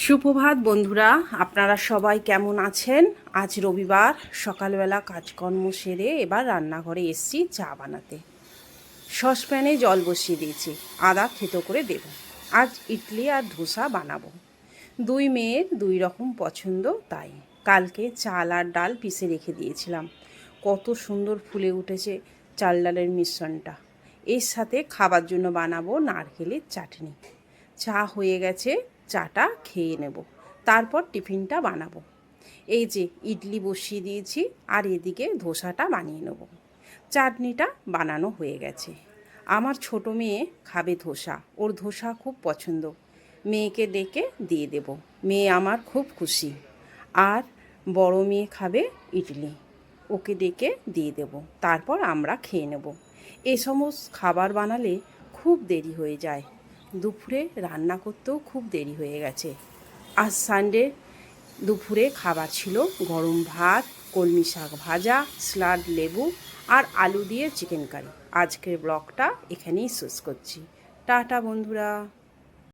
সুপ্রভাত বন্ধুরা, আপনারা সবাই কেমন আছেন? আজ রবিবার, সকালবেলা কাজকর্ম সেরে এবার রান্নাঘরে এসেছি চা বানাতে। সসপ্যানে জল বসিয়ে দিয়েছি, আদা থেতো করে দেব। আজ ইডলি আর ধোসা বানাবো। দুই মেয়ের দুই রকম পছন্দ, তাই কালকে চাল আর ডাল পিষে রেখে দিয়েছিলাম। কত সুন্দর ফুলে উঠেছে চাল ডালের মিশ্রণটা। এর সাথে খাবার জন্য বানাবো নারকেলের চাটনি। চা হয়ে গেছে, চাটা খেয়ে নেব, তারপর টিফিনটা বানাবো। এই যে ইডলি বসিয়ে দিয়েছি আর এদিকে ধোসাটা বানিয়ে নেব। চাটনিটা বানানো হয়ে গেছে। আমার ছোট মেয়ে খাবে ধোসা, ওর ধোসা খুব পছন্দ। মেয়েকে ডেকে দিয়ে দেব, মেয়ে আমার খুব খুশি। আর বড় মেয়ে খাবে ইডলি, ওকে ডেকে দিয়ে দেব, তারপর আমরা খেয়ে নেব। এই সমস্ত খাবার বানালে খুব দেরি হয়ে যায়, দুপুরে রান্না করতেও খুব দেরি হয়ে গেছে। আজ সানডে, দুপুরে খাবার ছিল গরম ভাত, কলমি শাক ভাজা, স্যালাড, লেবু আর আলু দিয়ে চিকেন কারি। আজকের ব্লগটা এখানেই শেষ করছি। টাটা বন্ধুরা।